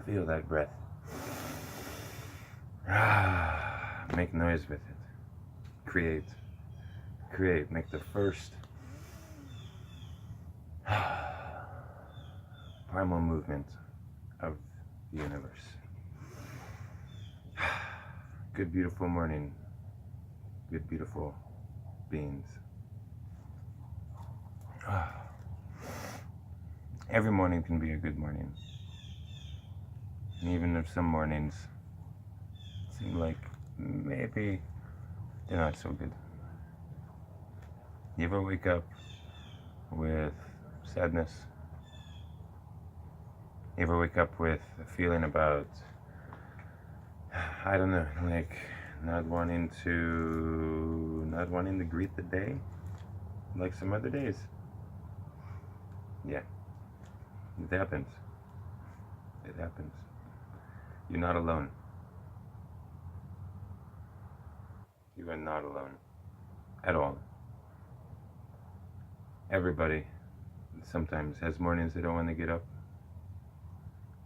Feel that breath. Make noise with it. Create. Create. Make the first primal movement of the universe. Good, beautiful morning. Good, beautiful beings. Every morning can be a good morning. And even if some mornings seem like maybe they're not so good. You ever wake up with sadness? You ever wake up with a feeling about, I don't know, like not wanting to greet the day like some other days? Yeah, it happens. It happens. You're not alone. You are not alone at all. Everybody sometimes has mornings they don't want to get up,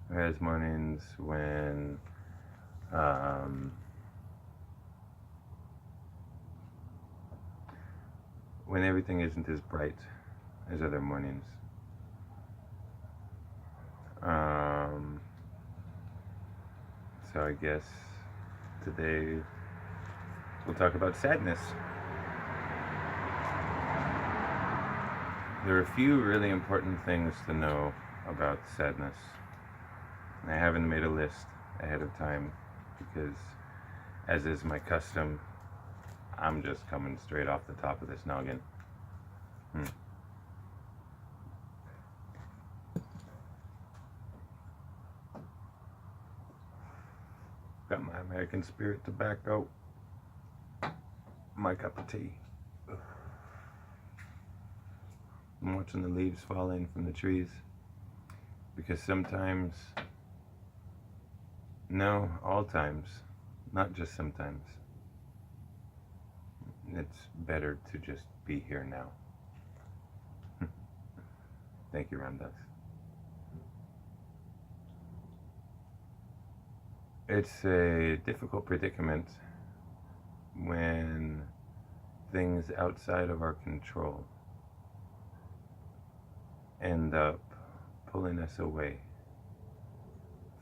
or has mornings when everything isn't as bright as other mornings. So I guess today we'll talk about sadness. There are a few really important things to know about sadness. I haven't made a list ahead of time because, as is my custom, I'm just coming straight off the top of this noggin. Got my American Spirit tobacco, my cup of tea. I'm watching the leaves falling from the trees because sometimes, no, all times, not just sometimes, it's better to just be here now. Thank you, Ramdas. It's a difficult predicament when things outside of our control end up pulling us away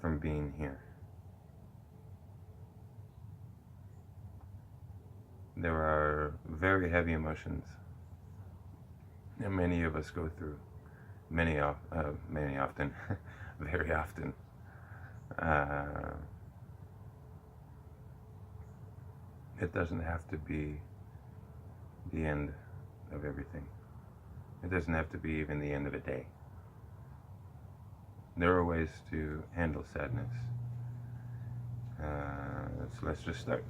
from being here. There are very heavy emotions that many of us go through, many often, very often. It doesn't have to be the end of everything. It doesn't have to be even the end of a day. There are ways to handle sadness. So let's just start.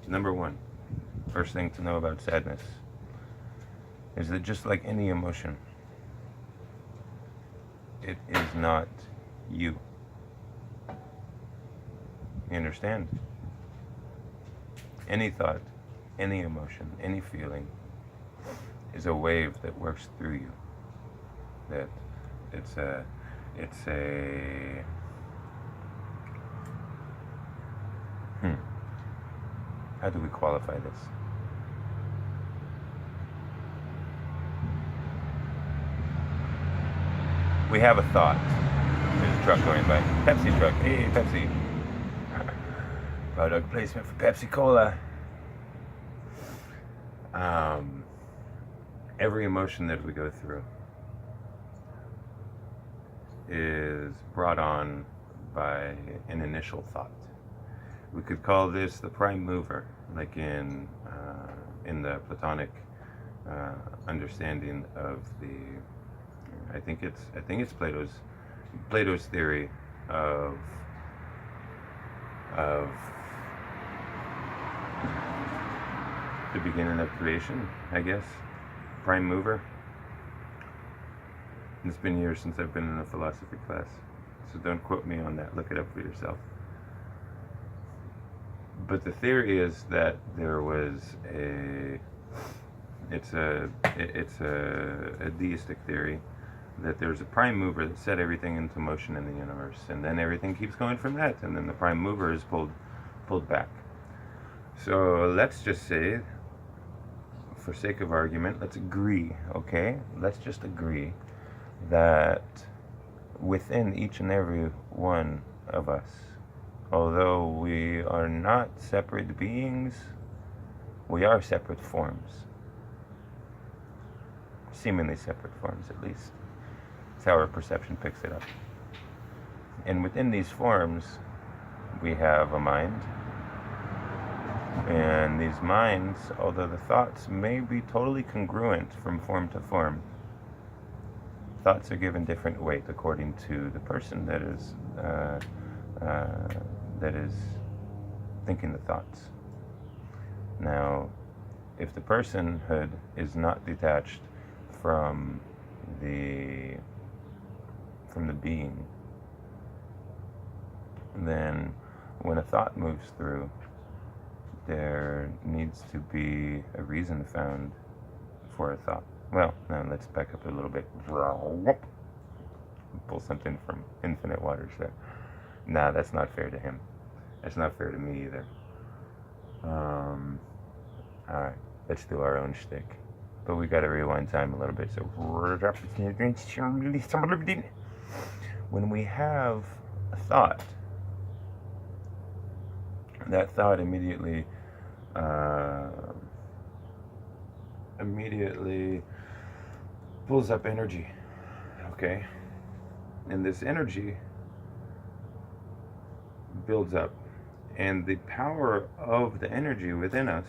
Number one, first thing to know about sadness is that just like any emotion, it is not you. You understand? Any thought, any emotion, any feeling is a wave that works through you. That it's a how do we qualify this? We have a thought. There's a truck going by. Pepsi truck. Hey, Pepsi. Product placement for Pepsi Cola. Every emotion that we go through is brought on by an initial thought. We could call this the prime mover, like in the Platonic understanding of the. I think it's Plato's theory of the beginning of creation, I guess. Prime mover. It's been years since I've been in a philosophy class, so don't quote me on that. Look it up for yourself. But the theory is that there was it's a deistic theory that there's a prime mover that set everything into motion in the universe, and then everything keeps going from that, and then the prime mover is pulled back. So let's just say, for sake of argument, let's agree, okay? Let's just agree that within each and every one of us, although we are not separate beings, we are separate forms. Seemingly separate forms, at least. That's how our perception picks it up. And within these forms, we have a mind. And these minds, although the thoughts may be totally congruent from form to form, thoughts are given different weight according to the person that is thinking the thoughts. Now, if the personhood is not detached from the being, then when a thought moves through, there needs to be a reason found for a thought. Well, now let's back up a little bit. Pull something from Infinite Waters there. Nah, that's not fair to him. That's not fair to me either. Alright, let's do our own shtick. But we gotta rewind time a little bit. So when we have a thought, that thought immediately pulls up energy, okay? And this energy builds up, and the power of the energy within us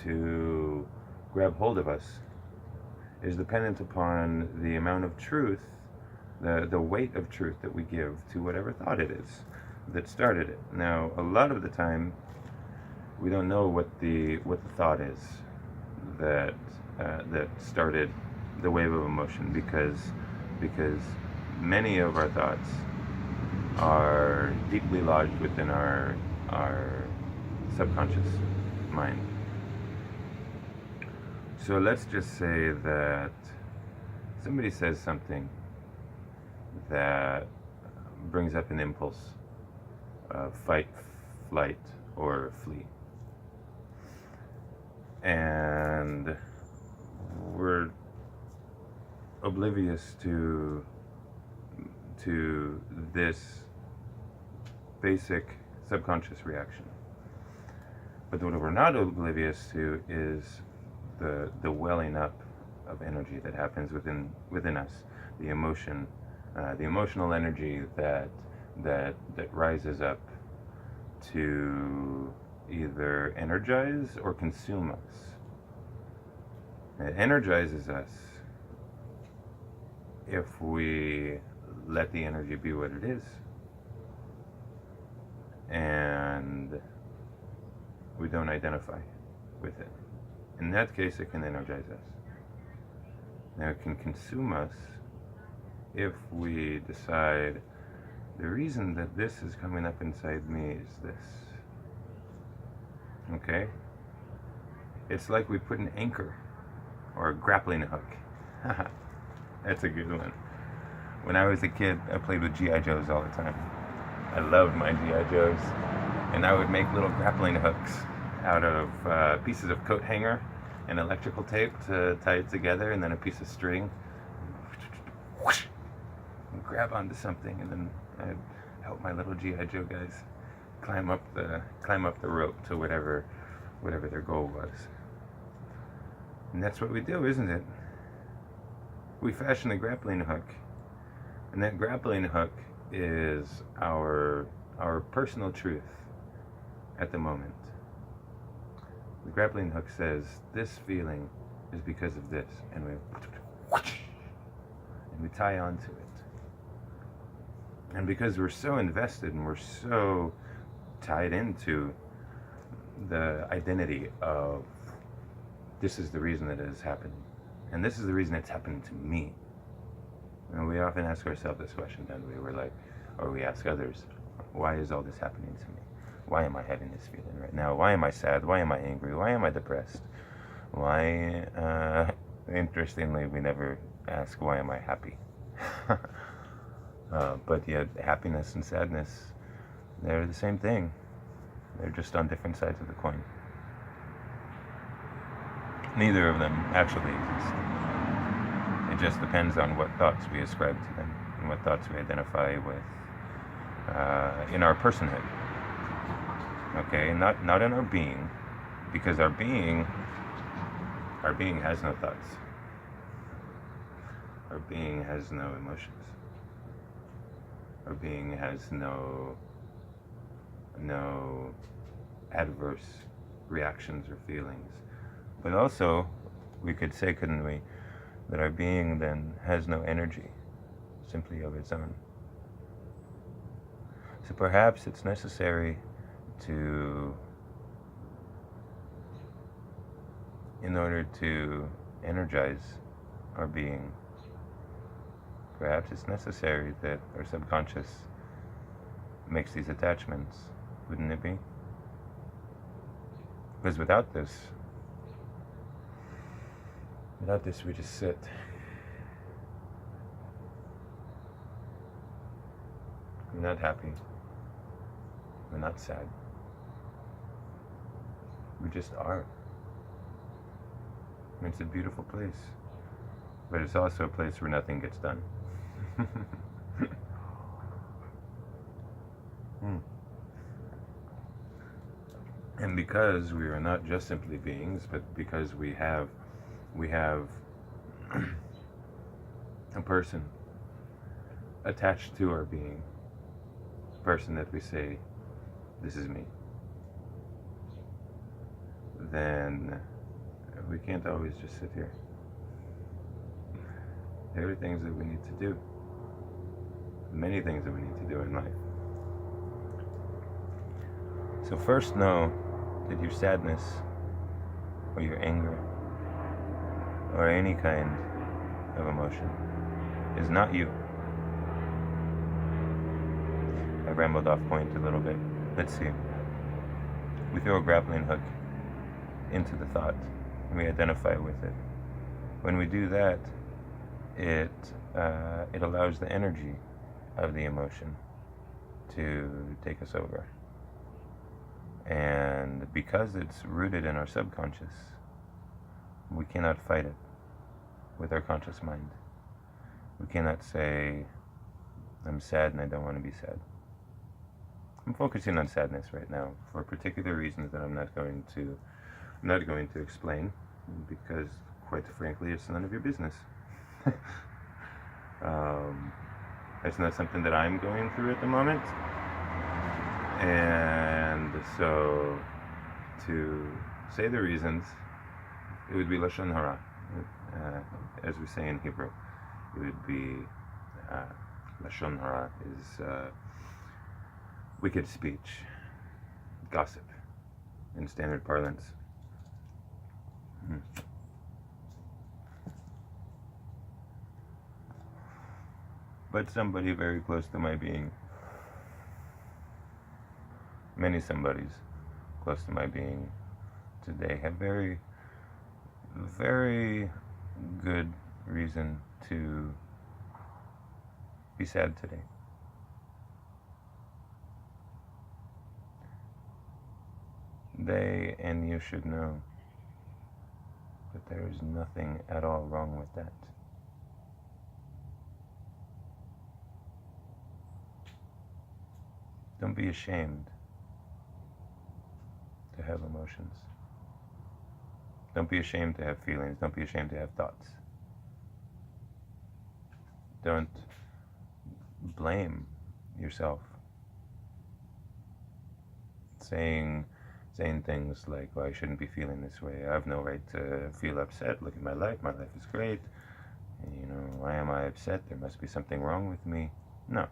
to grab hold of us is dependent upon the amount of truth, the weight of truth that we give to whatever thought it is that started it. Now, a lot of the time, we don't know what the thought is that started the wave of emotion, because many of our thoughts are deeply lodged within our subconscious mind. So let's just say that somebody says something that brings up an impulse of fight, flight, or flee. And we're oblivious to this basic subconscious reaction. But what we're not oblivious to is the welling up of energy that happens within us, the emotion, the emotional energy that rises up to either energize or consume us. It energizes us if we let the energy be what it is, and we don't identify with it. In that case, it can energize us. Now, it can consume us if we decide the reason that this is coming up inside me is this. Okay? It's like we put an anchor or a grappling hook. That's a good one. When I was a kid, I played with G.I. Joes all the time. I loved my G.I. Joes. And I would make little grappling hooks out of pieces of coat hanger and electrical tape to tie it together, and then a piece of string. And grab onto something, and then I'd help my little G.I. Joe guys climb up the rope to whatever their goal was. And that's what we do, isn't it? We fashion a grappling hook, and that grappling hook is our personal truth at the moment. The grappling hook says, this feeling is because of this, and we tie onto it. And because we're so invested and we're so tied into the identity of this is the reason that it is happening, and this is the reason it's happening to me. And we often ask ourselves this question, don't we? We're like, or we ask others, why is all this happening to me? Why am I having this feeling right now? Why am I sad? Why am I angry? Why am I depressed? Why Interestingly, we never ask, why am I happy? But yet, happiness and sadness, they're the same thing. They're just on different sides of the coin. Neither of them actually exist. It just depends on what thoughts we ascribe to them and what thoughts we identify with in our personhood. Okay, not in our being, because our being has no thoughts. Our being has no emotions. Our being has no adverse reactions or feelings. But also, we could say, couldn't we, that our being then has no energy, simply of its own. So perhaps it's necessary in order to energize our being, perhaps it's necessary that our subconscious makes these attachments, wouldn't it be? Because without this we just sit. We're not happy. We're not sad. We just are. And it's a beautiful place. But it's also a place where nothing gets done. And because we are not just simply beings, but because we have a person attached to our being, a person that we say, this is me, then we can't always just sit here. There are things that we need to do. Many things that we need to do in life. So first know that your sadness or your anger or any kind of emotion is not you. I rambled off point a little bit. Let's see. We throw a grappling hook into the thought and we identify with it. When we do that, it allows the energy of the emotion to take us over. And because it's rooted in our subconscious, we cannot fight it with our conscious mind. We cannot say, I'm sad and I don't want to be sad. I'm focusing on sadness right now for particular reasons that I'm not going to explain, because quite frankly it's none of your business. It's not something that I'm going through at the moment, and so to say the reasons, it would be lashon hara, as we say in Hebrew. It would be lashon hara is wicked speech, gossip, in standard parlance. But somebody very close to my being, many somebodies close to my being today have very, very good reason to be sad today. They and you should know that there is nothing at all wrong with that. Don't be ashamed to have emotions. Don't be ashamed to have feelings. Don't be ashamed to have thoughts. Don't blame yourself. Saying things like, well, I shouldn't be feeling this way. I have no right to feel upset. Look at my life. My life is great. And, why am I upset? There must be something wrong with me. No.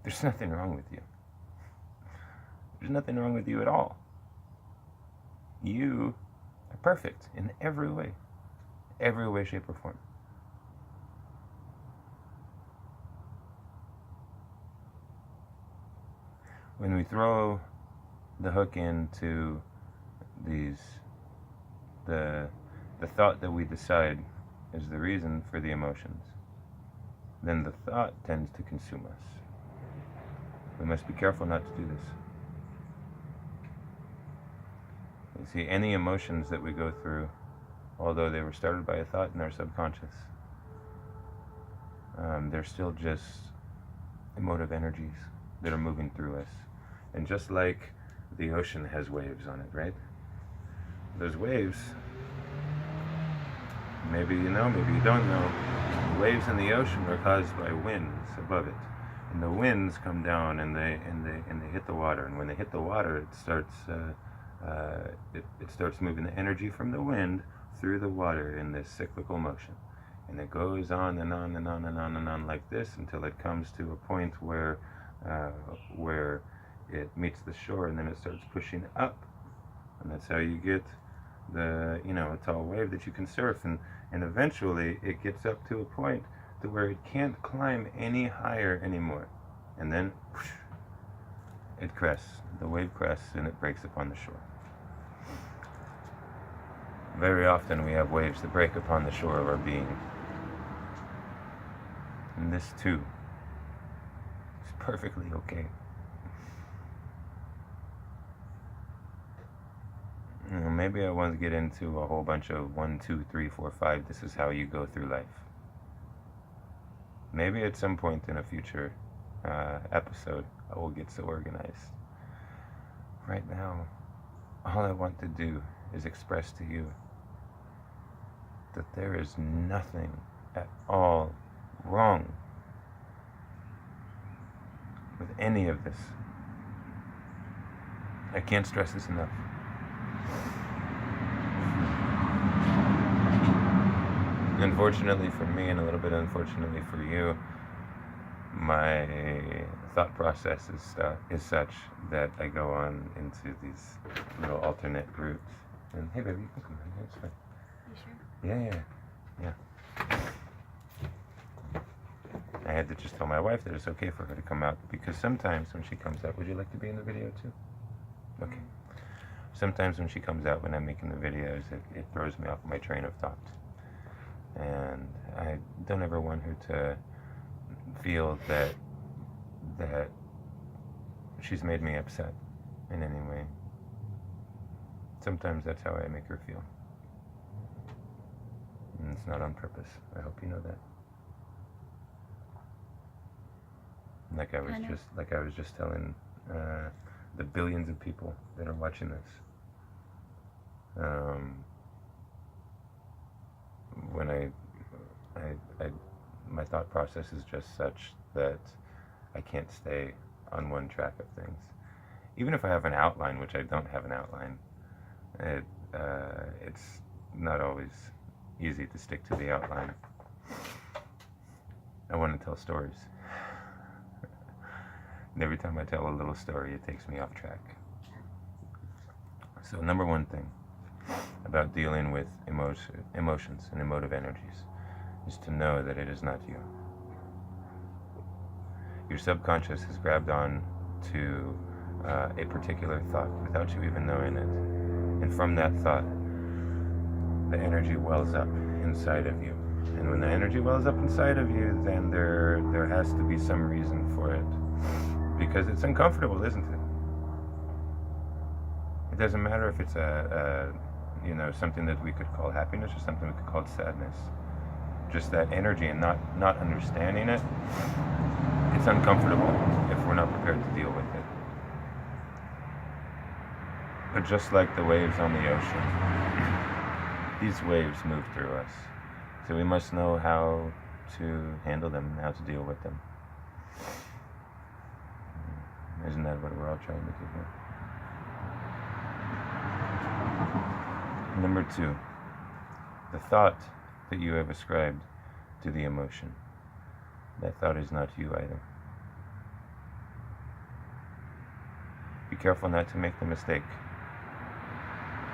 There's nothing wrong with you. There's nothing wrong with you at all. You are perfect in every way, shape, or form. When we throw the hook into the thought that we decide is the reason for the emotions, then the thought tends to consume us. We must be careful not to do this. You see, any emotions that we go through, although they were started by a thought in our subconscious, they're still just emotive energies that are moving through us. And just like the ocean has waves on it, right? Those waves, maybe you know, maybe you don't know, the waves in the ocean are caused by winds above it. And the winds come down and they hit the water. And when they hit the water, it starts moving the energy from the wind through the water in this cyclical motion. And it goes on and on and on and on and on like this until it comes to a point where it meets the shore, and then it starts pushing up. And that's how you get a tall wave that you can surf. And eventually it gets up to a point to where it can't climb any higher anymore. And then whoosh, it crests. The wave crests and it breaks upon the shore. Very often we have waves that break upon the shore of our being. And this too is perfectly okay. Maybe I want to get into a whole bunch of 1, 2, 3, 4, 5. This is how you go through life. Maybe at some point in a future episode, I will get so organized. Right now, all I want to do is express to you that there is nothing at all wrong with any of this. I can't stress this enough. Unfortunately for me, and a little bit unfortunately for you, my thought process is such that I go on into these little alternate groups. And hey, baby, you can come in. It's fine. You sure? Yeah. I had to just tell my wife that it's okay for her to come out, because sometimes when she comes out, would you like to be in the video too? Okay. Sometimes when she comes out, when I'm making the videos, it throws me off my train of thought. And I don't ever want her to feel that she's made me upset in any way. Sometimes that's how I make her feel. And it's not on purpose. I hope you know that. Like I was just telling the billions of people that are watching this. When my thought process is just such that I can't stay on one track of things. Even if I have an outline, which I don't have an outline, it's not always easy to stick to the outline. I want to tell stories. And every time I tell a little story, it takes me off track. So number one thing about dealing with emotions and emotive energies is to know that it is not you. Your subconscious has grabbed on to a particular thought without you even knowing it. And from that thought, the energy wells up inside of you. And when the energy wells up inside of you, then there has to be some reason for it. Because it's uncomfortable, isn't it? It doesn't matter if it's something that we could call happiness or something we could call sadness. Just that energy and not understanding it, it's uncomfortable if we're not prepared to deal with it. But just like the waves on the ocean, these waves move through us. So we must know how to handle them and how to deal with them. Isn't that what we're all trying to do here? Number 2, the thought that you have ascribed to the emotion. That thought is not you either. Be careful not to make the mistake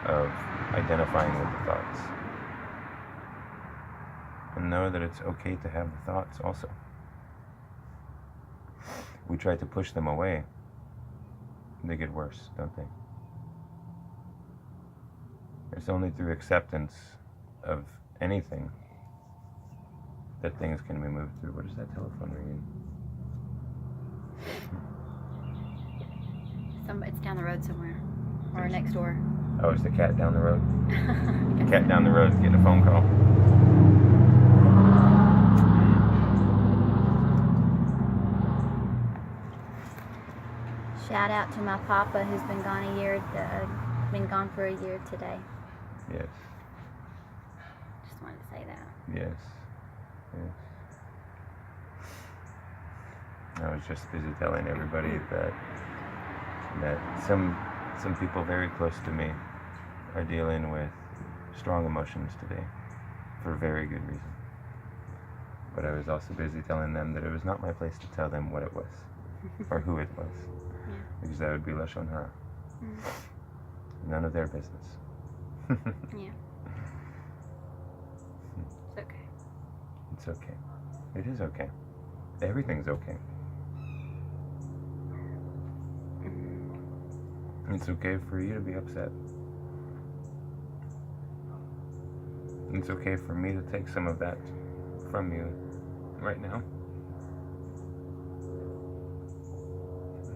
of identifying with the thoughts. And know that it's okay to have the thoughts also. We try to push them away. They get worse, don't they? It's only through acceptance of anything that things can be moved through. What is that telephone ringing? It's down the road somewhere. Or next door. Oh, it's the cat down the road? The cat down the road is getting a phone call. Shout out to my papa who's been gone for a year today. Yes. Just wanted to say that. Yes. Yes. I was just busy telling everybody that some people very close to me are dealing with strong emotions today for very good reason. But I was also busy telling them that it was not my place to tell them what it was or who it was. Yeah. Because that would be lashon hara. None of their business. Yeah. It's okay. It's okay. It is okay. Everything's okay. It's okay for you to be upset. It's okay for me to take some of that from you right now.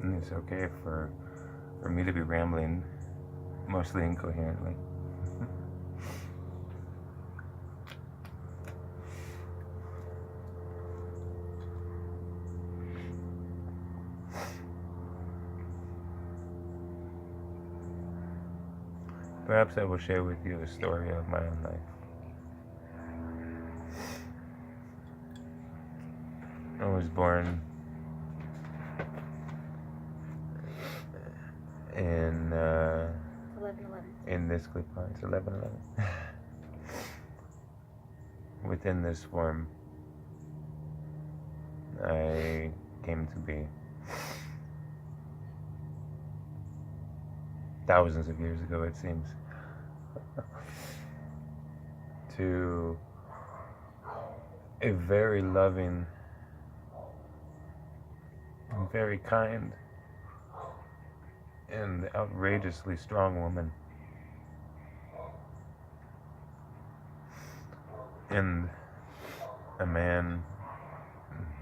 And it's okay for me to be rambling, mostly incoherently. Perhaps I will share with you a story of my own life. I was born in 11/11. in this clip. It's 11/11. Within this form, I came to be thousands of years ago, it seems, to a very loving, very kind, and outrageously strong woman. And a man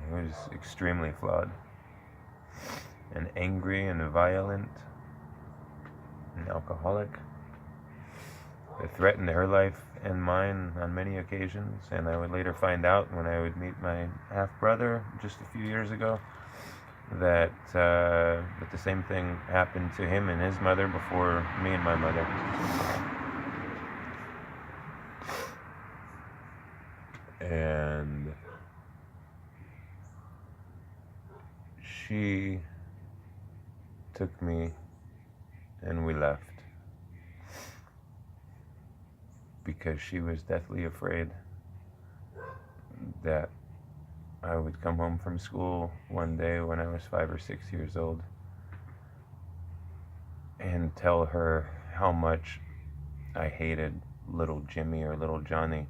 who is extremely flawed, and angry and violent, an alcoholic, that threatened her life and mine on many occasions. And I would later find out, when I would meet my half-brother just a few years ago, that the same thing happened to him and his mother before me and my mother. And she took me and we left because she was deathly afraid that I would come home from school one day when I was 5 or 6 years old and tell her how much I hated little Jimmy or little Johnny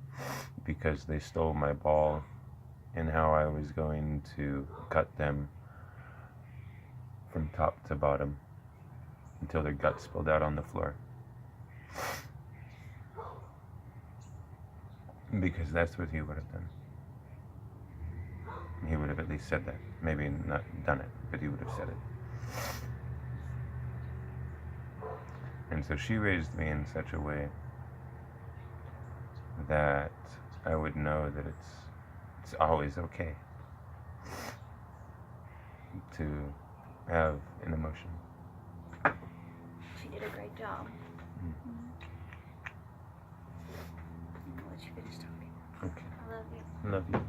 because they stole my ball, and how I was going to cut them from top to bottom until their guts spilled out on the floor. Because that's what he would have done. He would have at least said that. Maybe not done it, but he would have said it. And so she raised me in such a way that I would know that it's always okay to have an emotion. She did a great job. I'll let you finish talking. Okay. I love you. Love you.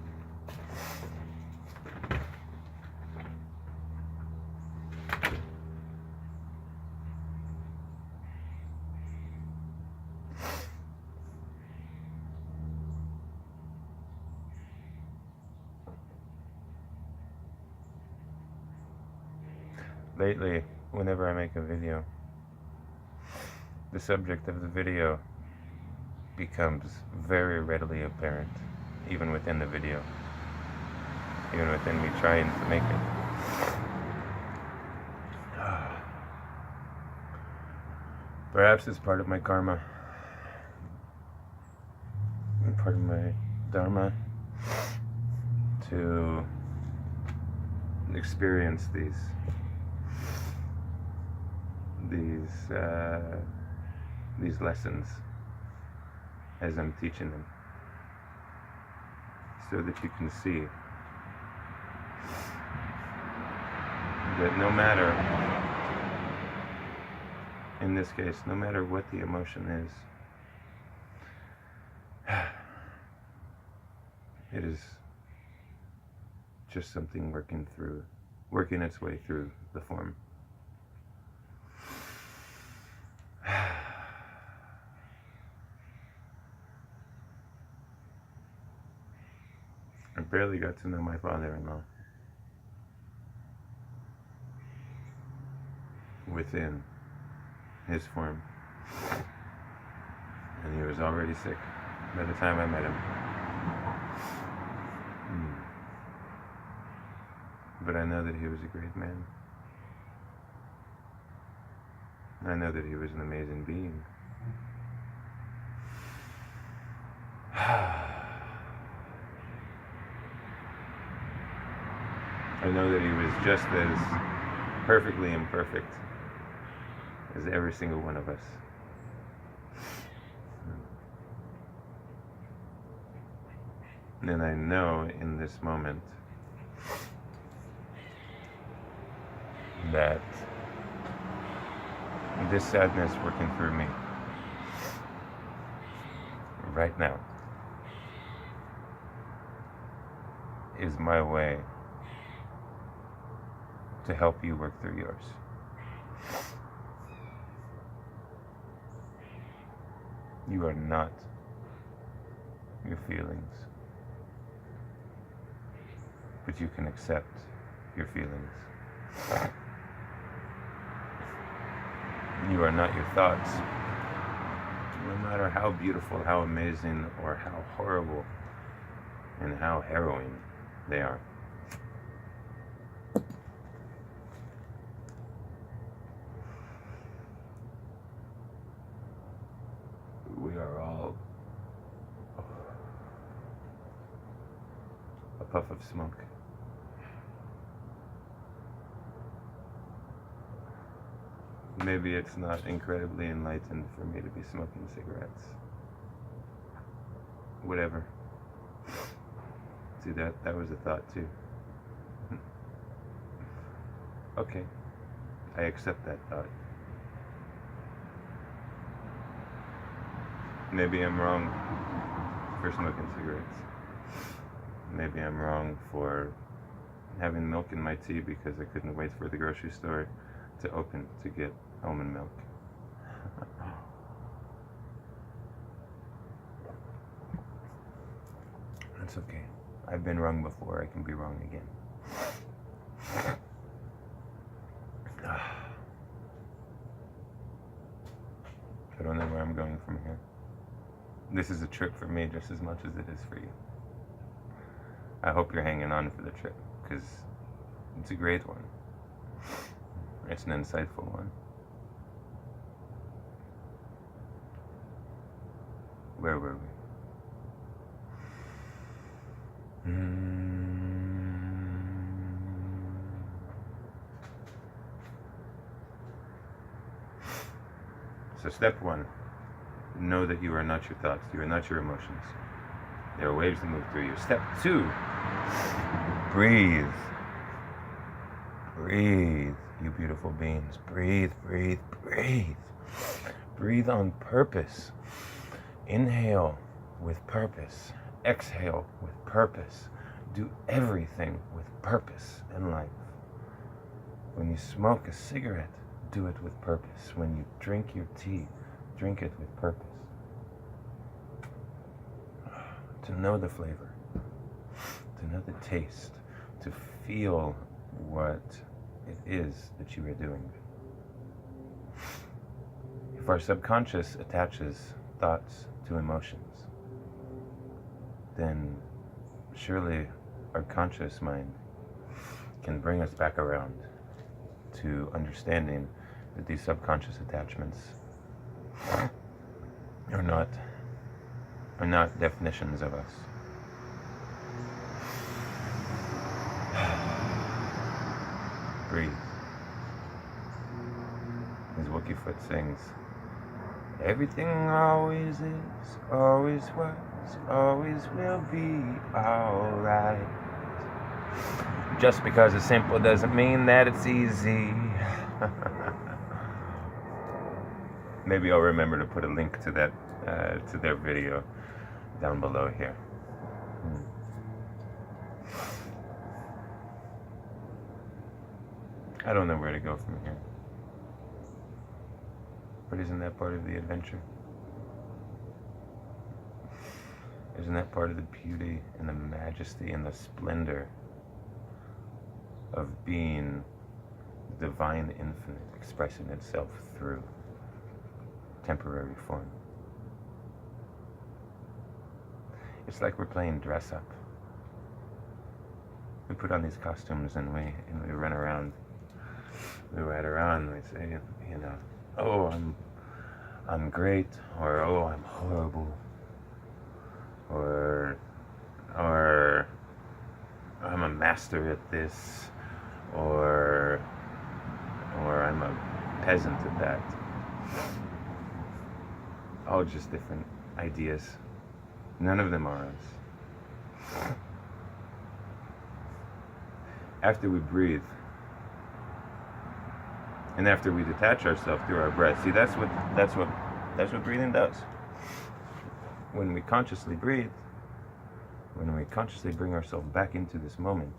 Lately, whenever I make a video, the subject of the video becomes very readily apparent, even within the video, even within me trying to make it. Perhaps it's part of my karma, part of my dharma, to experience these lessons as I'm teaching them, so that you can see that no matter, in this case, no matter what the emotion is, it is just something working its way through the form. I barely got to know my father-in-law within his form, and he was already sick by the time I met him. But I know that he was a great man. I know that he was an amazing being. I know that he was just as perfectly imperfect as every single one of us. And I know in this moment that this sadness working through me right now is my way to help you work through yours. You are not your feelings, but you can accept your feelings. You are not your thoughts, no matter how beautiful, how amazing, or how horrible and how harrowing they are. We are all a puff of smoke. Maybe it's not incredibly enlightened for me to be smoking cigarettes. Whatever. See, that was a thought too. Okay, I accept that thought. Maybe I'm wrong for smoking cigarettes. Maybe I'm wrong for having milk in my tea because I couldn't wait for the grocery store to open to get almond milk. That's okay. I've been wrong before. I can be wrong again. I don't know where I'm going from here. This is a trip for me just as much as it is for you. I hope you're hanging on for the trip, because it's a great one. It's an insightful one. Where were we? So step one, know that you are not your thoughts, you are not your emotions. There are waves that move through you. Step two, breathe. Breathe, you beautiful beings. Breathe, breathe, breathe. Breathe on purpose. Inhale with purpose. Exhale with purpose. Do everything with purpose in life. When you smoke a cigarette, do it with purpose. When you drink your tea, drink it with purpose. To know the flavor, to know the taste, to feel what it is that you are doing. If our subconscious attaches thoughts to emotions, then surely our conscious mind can bring us back around to understanding that these subconscious attachments are not definitions of us. Monkeyfoot sings, everything always is, always was, always will be alright. Just because it's simple doesn't mean that it's easy. Maybe I'll remember to put a link to that, to their video down below here. I don't know where to go from here. But isn't that part of the adventure? Isn't that part of the beauty and the majesty and the splendor of being the divine infinite expressing itself through temporary form? It's like we're playing dress up. We put on these costumes and we run around. We ride around and we say, you know, oh, I'm great, or oh, I'm horrible, or I'm a master at this, or I'm a peasant at that. All just different ideas. None of them are us. After we breathe, and after we detach ourselves through our breath, see, that's what breathing does. When we consciously breathe, when we consciously bring ourselves back into this moment,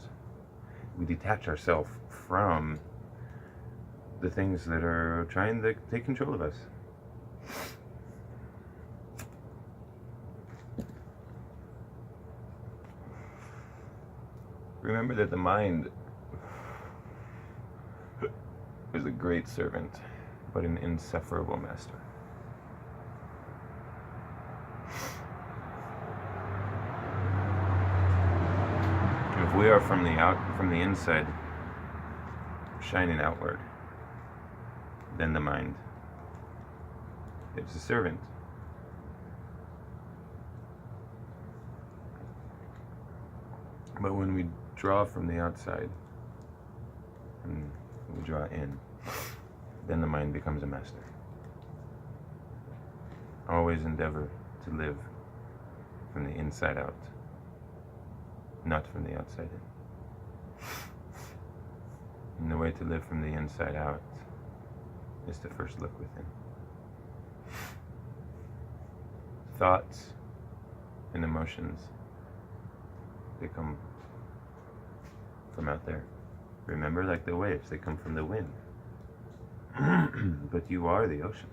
we detach ourselves from the things that are trying to take control of us. Remember that the mind is a great servant, but an insufferable master. If we are from the inside, shining outward, then the mind is a servant. But when we draw from the outside and we draw in, then the mind becomes a master. Always endeavor to live from the inside out, not from the outside in. And the way to live from the inside out is to first look within. Thoughts and emotions, they come from out there. Remember, like the waves, they come from the wind. But you are the ocean.